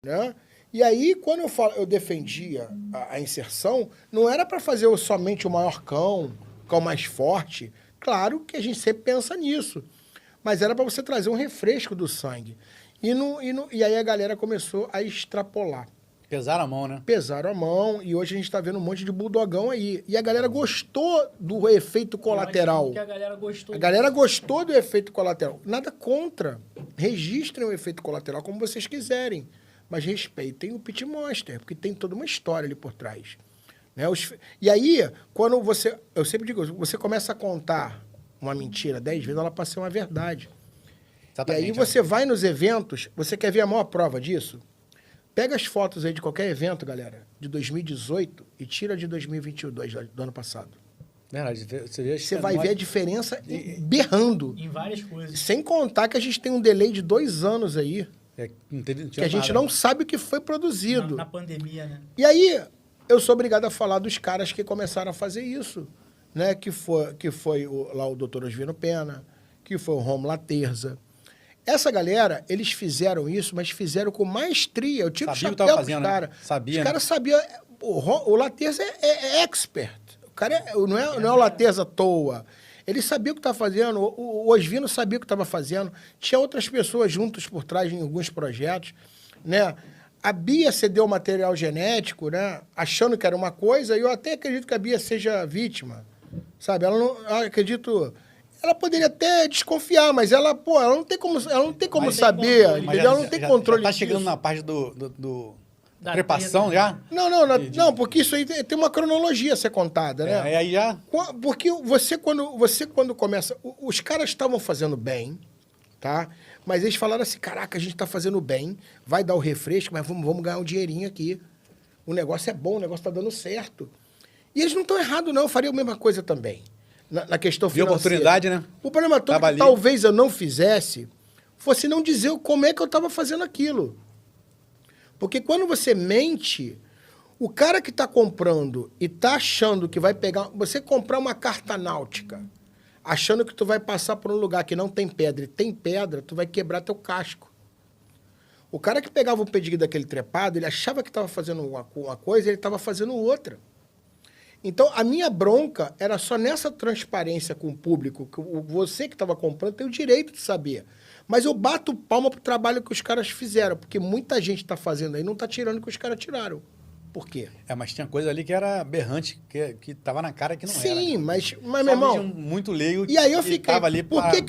Né? E aí, quando eu defendia a inserção, não era para fazer somente o maior cão, o cão mais forte. Claro que a gente sempre pensa nisso. Mas era para você trazer um refresco do sangue. E aí a galera começou a extrapolar. Pesaram a mão, né? Pesaram a mão, e hoje a gente está vendo um monte de bulldogão aí. E a galera gostou do efeito colateral. A galera gostou. A galera gostou do efeito colateral. Nada contra. Registrem o efeito colateral como vocês quiserem. Mas respeitem o Pit Monster, porque tem toda uma história ali por trás. Né? E aí, quando você... Eu sempre digo, você começa a contar uma mentira 10 vezes, ela passa a ser uma verdade. Exatamente, e aí você vai nos eventos, você quer ver a maior prova disso? Pega as fotos aí de qualquer evento, galera, de 2018 e tira de 2022, do ano passado. Verdade. Você vai ver a diferença berrando. Em várias coisas. Sem contar que a gente tem um delay de 2 anos aí, não que a gente não sabe o que foi produzido. Na pandemia, né? E aí, eu sou obrigado a falar dos caras que começaram a fazer isso. Né? Que foi lá o Dr. Osvino Pena, que foi o Romulo Laterza. Essa galera, eles fizeram isso, mas fizeram com maestria. Eu tiro o chapéu pros caras. Sabia, os caras sabiam. O Laterza é expert. O cara não é o Laterza à toa. Ele sabia o que estava fazendo, o Osvino sabia o que estava fazendo. Tinha outras pessoas juntas por trás em alguns projetos. Né? A Bia cedeu material genético, né? Achando que era uma coisa, e eu até acredito que a Bia seja vítima. Sabe? Eu acredito... Ela poderia até desconfiar, mas ela não tem como saber, controle, entendeu? Ela não tem controle Já tá chegando disso. na parte da trepação já? Não, porque isso aí tem uma cronologia a ser contada, né? Aí já... Porque você quando começa... Os caras estavam fazendo bem, tá? Mas eles falaram assim, caraca, a gente tá fazendo bem, vai dar o refresco, mas vamos ganhar um dinheirinho aqui. O negócio é bom, o negócio tá dando certo. E eles não estão errados, não. Eu faria a mesma coisa também. Na questão financeira. Viu oportunidade, né? O problema todo é que talvez eu não fizesse fosse não dizer como é que eu estava fazendo aquilo. Porque quando você mente, o cara que está comprando e está achando que vai pegar... Você comprar uma carta náutica, achando que tu vai passar por um lugar que não tem pedra e tem pedra, tu vai quebrar teu casco. O cara que pegava o pedigree daquele trepado, ele achava que estava fazendo uma coisa e ele estava fazendo outra. Então, a minha bronca era só nessa transparência com o público, que você que estava comprando tem o direito de saber. Mas eu bato palma pro trabalho que os caras fizeram, porque muita gente está fazendo aí e não está tirando o que os caras tiraram. Por quê? Mas tinha coisa ali que era berrante, que tava na cara que não era. Sim, mas meu irmão... muito leigo. E aí eu fiquei... Ali por que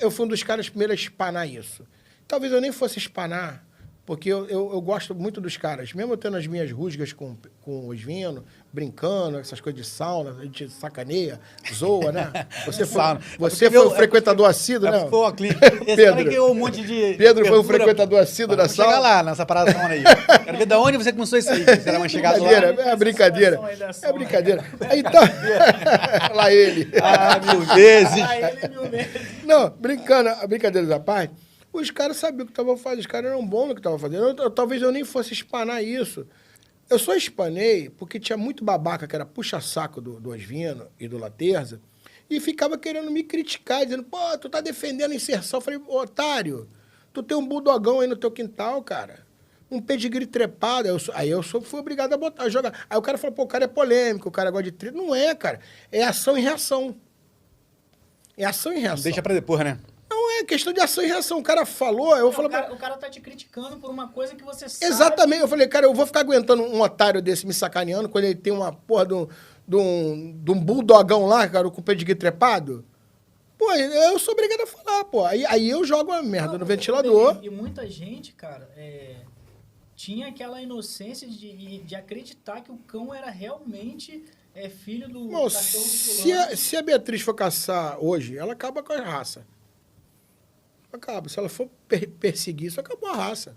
eu fui um dos caras primeiros a espanar isso? Talvez eu nem fosse espanar, porque eu gosto muito dos caras. Mesmo eu tendo as minhas rusgas com o Osvino, brincando, essas coisas de sauna, a gente sacaneia, zoa, né? Você foi o frequentador assíduo, né? Foi o clínico. Esse cara ganhou um monte de... Pedro foi o frequentador assíduo da sauna. Chegar lá, nessa parada sauna aí. Quero ver de onde você começou isso aí. Será uma chegada lá? É brincadeira. É brincadeira. Aí tá... lá ele. Mil vezes. Ele 1000 vezes. Não, brincando, a brincadeira da parte... Os caras sabiam o que estavam fazendo, os caras eram bons no que estavam fazendo. Talvez eu nem fosse espanar isso. Eu só espanei porque tinha muito babaca, que era puxa-saco do Osvino e do Laterza, e ficava querendo me criticar, dizendo, pô, tu tá defendendo a inserção. Eu falei, otário, tu tem um bulldogão aí no teu quintal, cara. Um pedigree trepado. Aí eu fui obrigado a jogar. Aí o cara falou, pô, o cara é polêmico, o cara gosta de treta. Não é, cara. É ação e reação. É ação e reação. Deixa pra depois, né? Não é questão de ação e reação. O cara falou, eu falo... O cara tá te criticando por uma coisa que você sabe... Exatamente. Eu falei, cara, eu vou ficar aguentando um otário desse me sacaneando quando ele tem uma porra de um bulldogão lá, cara, com o pedigree trepado? Pô, eu sou obrigado a falar, pô. Aí eu jogo a merda no ventilador. E muita gente, cara, tinha aquela inocência de acreditar que o cão era realmente filho do cachorro fulano. Se a Beatriz for caçar hoje, ela acaba com a raça. Acaba. Se ela for perseguir, isso acabou a raça.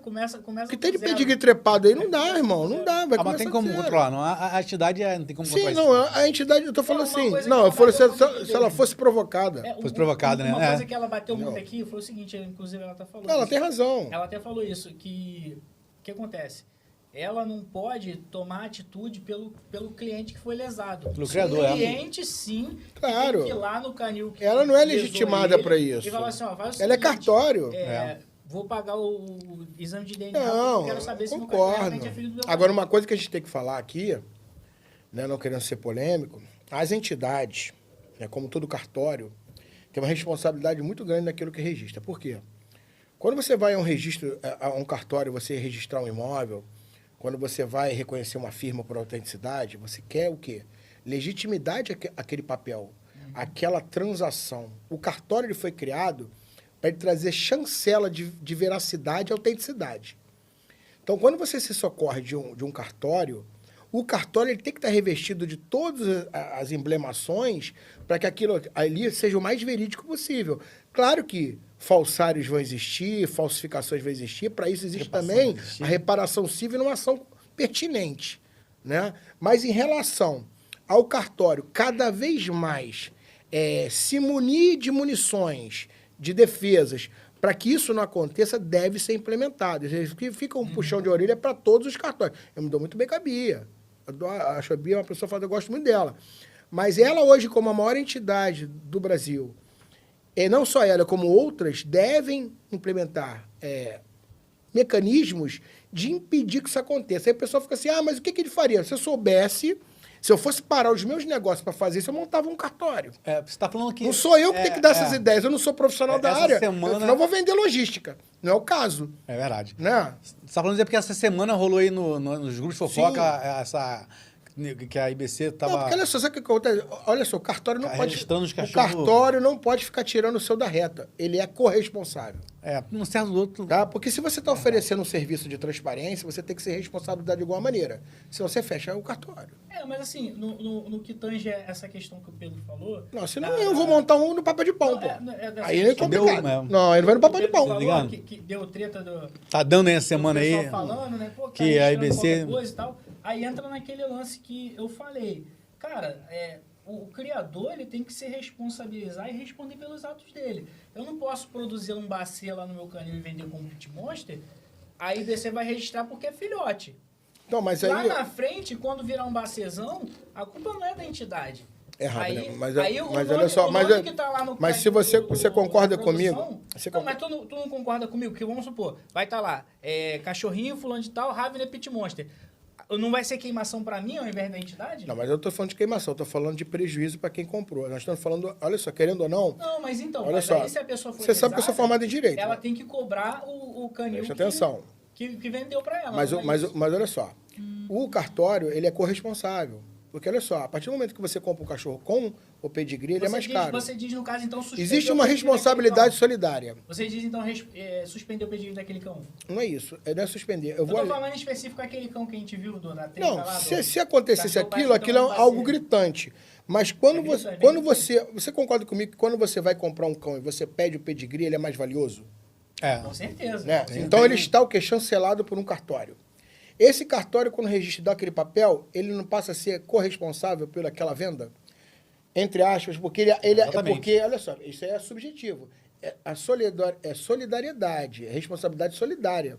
Começa o que tem de pedigree trepado aí não dá, irmão. Não dá. Vai mas tem como controlar. Não, a entidade não tem como controlar. Sim, não. A entidade, eu tô falando assim. Não, eu falo se ela fosse provocada. Fosse provocada, né? Uma coisa que ela bateu muito aqui foi o seguinte, inclusive ela tá falando. Ela tem razão. Ela até falou isso, que o que acontece? Ela não pode tomar atitude pelo cliente que foi lesado. Pelo criador, o cliente, sim, claro. tem que ir lá no canil. Ela não é legitimada para isso. E falar assim, ó, vai o seguinte, ela é cartório. vou pagar o exame de DNA, Não, eu quero saber se meu concordo. cachorro realmente é filho do meu Agora, cachorro. uma coisa que a gente tem que falar aqui, né, não querendo ser polêmico, as entidades, né, como todo cartório, tem uma responsabilidade muito grande naquilo que registra. Por quê? Quando você vai a um registro, a um cartório, você registrar um imóvel, quando você vai reconhecer uma firma por autenticidade, você quer o quê? Legitimidade àquele papel, aquela transação. O cartório ele foi criado para ele trazer chancela de veracidade e autenticidade. Então, quando você se socorre de um cartório, o cartório ele tem que estar revestido de todas as emblemações para que aquilo ali seja o mais verídico possível. Claro que falsários vão existir, falsificações vão existir, para isso existe também a reparação civil numa ação pertinente, né? Mas em relação ao cartório, cada vez mais se munir de munições, de defesas, para que isso não aconteça, deve ser implementado. Fica um puxão de orelha para todos os cartórios. Eu me dou muito bem com a Bia. Acho a Bia uma pessoa foda, eu gosto muito dela. Mas ela hoje, como a maior entidade do Brasil, e não só ela, como outras, devem implementar mecanismos de impedir que isso aconteça. Aí a pessoa fica assim, mas o que ele faria? Se eu soubesse, se eu fosse parar os meus negócios para fazer isso, eu montava um cartório. Você está falando que... Não sou eu que tenho que dar essas ideias, eu não sou profissional da área, semana... eu não vou vender logística. Não é o caso. É verdade. Né? Você está falando porque essa semana rolou aí nos grupos de fofoca que a IBC estava... Não, porque olha só, sabe o que acontece? Olha só, o cartório não pode... registrando os O cachorros... cartório não pode ficar tirando o seu da reta. Ele é corresponsável. Num certo outro... Tá? Porque se você está oferecendo um serviço de transparência, você tem que ser responsabilizado de alguma maneira. Se você fecha o cartório. Mas assim, no que tange essa questão que o Pedro falou... Não, senão eu vou montar um no papel de pão, pô. Aí é complicado. Deu, não, ele vai no papel de pão. Falou que deu treta do... Tá dando aí a semana aí... falando, né? Pô, que a IBC... Coisa e tal. Aí entra naquele lance que eu falei. Cara, o criador ele tem que se responsabilizar e responder pelos atos dele. Eu não posso produzir um bacê lá no meu canil e vender como pit monster, a IBC vai registrar porque é filhote. Então, mas lá aí... na frente, quando virar um bacezão, a culpa não é da entidade. Rápido, aí, né? Mas olha só, mas se você concorda comigo... Mas tu não concorda comigo? Que vamos supor, vai estar lá, cachorrinho, fulano de tal, Ravener Pit Monster. Não vai ser queimação para mim ao invés da entidade? Não, mas eu tô falando de queimação, eu tô falando de prejuízo para quem comprou. Nós estamos falando, olha só, querendo ou não... Não, mas então, olha só, aí se a pessoa for você sabe que eu sou formado em Direito. Ela tem que cobrar o canil que vendeu para ela. Mas olha só, o cartório, ele é corresponsável. Porque, olha só, a partir do momento que você compra um cachorro com o pedigree, ele é mais caro. Você diz, no caso, então, suspender existe uma responsabilidade solidária. Você diz, então, suspender o pedigree daquele cão? Não é isso, não é suspender. Eu tô falando em específico aquele cão que a gente viu na treta não, lá. Se acontecesse aquilo é algo gritante. Mas quando você concorda comigo que quando você vai comprar um cão e você pede o pedigree, ele é mais valioso? Com certeza. Né? Então ele está o quê? Chancelado por um cartório. Esse cartório, quando registra aquele papel, ele não passa a ser corresponsável pelaquela venda? Entre aspas, porque porque, olha só, isso é subjetivo. É solidariedade, é responsabilidade solidária.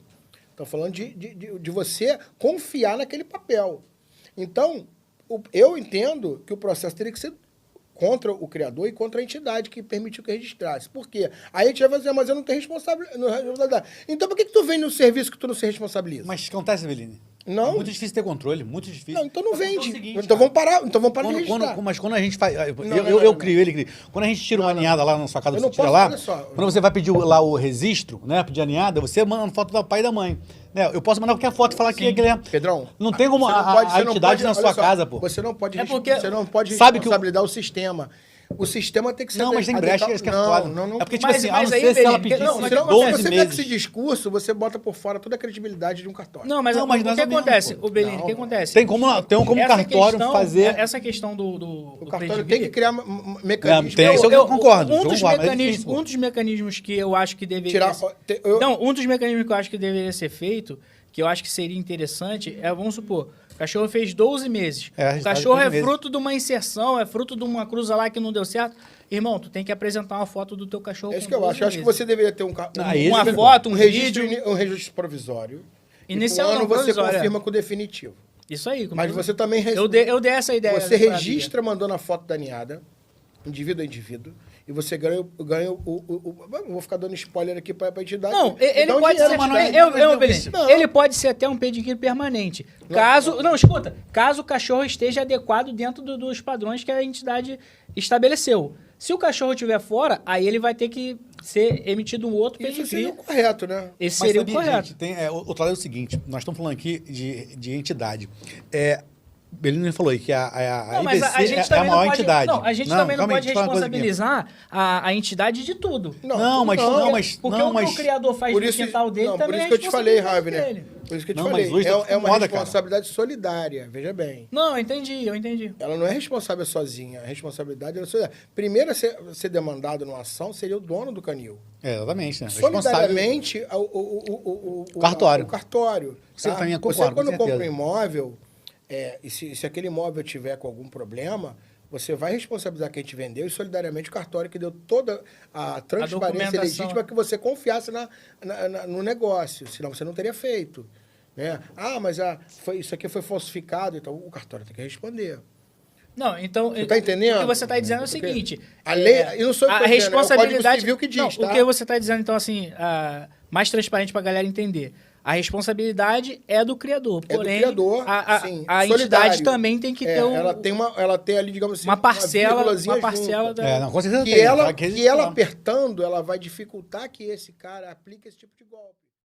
Estou falando de você confiar naquele papel. Então, eu entendo que o processo teria que ser contra o criador e contra a entidade que permitiu que registrasse. Por quê? Aí a gente vai dizer, mas eu não tenho responsabilidade. Então por que tu vem no serviço que tu não se responsabiliza? Mas acontece, Beline. Não. É muito difícil ter controle, muito difícil. Não, então não vende. Seguinte, então vamos parar de registrar. Mas quando a gente faz... Eu crio, ele cria. Quando a gente tira uma ninhada lá na sua casa, você tira lá, quando você vai pedir lá o registro, né, pedir a ninhada, você manda uma foto do pai e da mãe. Né? Eu posso mandar qualquer foto e falar que é Guilherme. Pedrão, não tem como a entidade na sua casa, pô. Você não pode responsabilizar o sistema. O sistema tem que ser... Não, mas tem brecha, isso que é foda. Não. É porque, tipo assim, a não ser se ela pedisse 12 meses... Você pega esse discurso, você bota por fora toda a credibilidade de um cartório. Não, mas o que acontece, o Belini, o que acontece? Tem como cartório fazer... Essa questão do o cartório tem que criar mecanismos. Isso eu concordo. Um dos mecanismos que eu acho que deveria... um dos mecanismos que eu acho que deveria ser feito, que eu acho que seria interessante, vamos supor... O cachorro fez 12 meses. O cachorro é fruto de uma inserção, é fruto de uma cruza lá que não deu certo. Irmão, tu tem que apresentar uma foto do teu cachorro. É isso que eu acho. Eu acho que você deveria ter uma foto, um registro, vídeo. Um registro provisório. Inicial não, você confirma com o definitivo. Isso aí. Mas você também... Eu dei essa ideia. Você registra mandando a foto da ninhada, indivíduo a indivíduo, e você ganha vou ficar dando spoiler aqui para a entidade. Não, ele pode ser... Ele pode ser até um pedigree permanente. Escuta. Caso o cachorro esteja adequado dentro dos padrões que a entidade estabeleceu. Se o cachorro estiver fora, aí ele vai ter que ser emitido um outro pedigree. Isso seria o correto, né? Esse seria o correto. Gente, outro lado é o seguinte, nós estamos falando aqui de entidade. Belino falou aí que a IBC é a maior entidade. Não, a gente também não pode responsabilizar a entidade de tudo. Porque o que o criador faz no quintal dele também é responsabilidade dele. Por isso que eu te falei, Ravi, né? Por isso que eu te falei. É uma responsabilidade solidária, veja bem. Não, eu entendi. Ela não é responsável sozinha. A responsabilidade é solidária. Primeiro a ser demandado numa ação seria o dono do canil. Exatamente, né? Solidariamente, o cartório. Você também concorda, você, quando compra um imóvel... e se aquele imóvel tiver com algum problema, você vai responsabilizar quem te vendeu e solidariamente o cartório que deu toda a transparência legítima que você confiasse no negócio, senão você não teria feito. Né? Mas isso aqui foi falsificado, então o cartório tem que responder. Não, então... Você está entendendo? O que você está dizendo é o seguinte... A lei... Eu não sou a responsabilidade... É o Código Civil que diz, tá? O que você está dizendo, então, assim, mais transparente para a galera entender. A responsabilidade é do criador. Porém, do criador, a entidade também tem que ter ela tem ali, digamos assim, uma parcela da... Com certeza que ela apertando, ela vai dificultar que esse cara aplique esse tipo de golpe.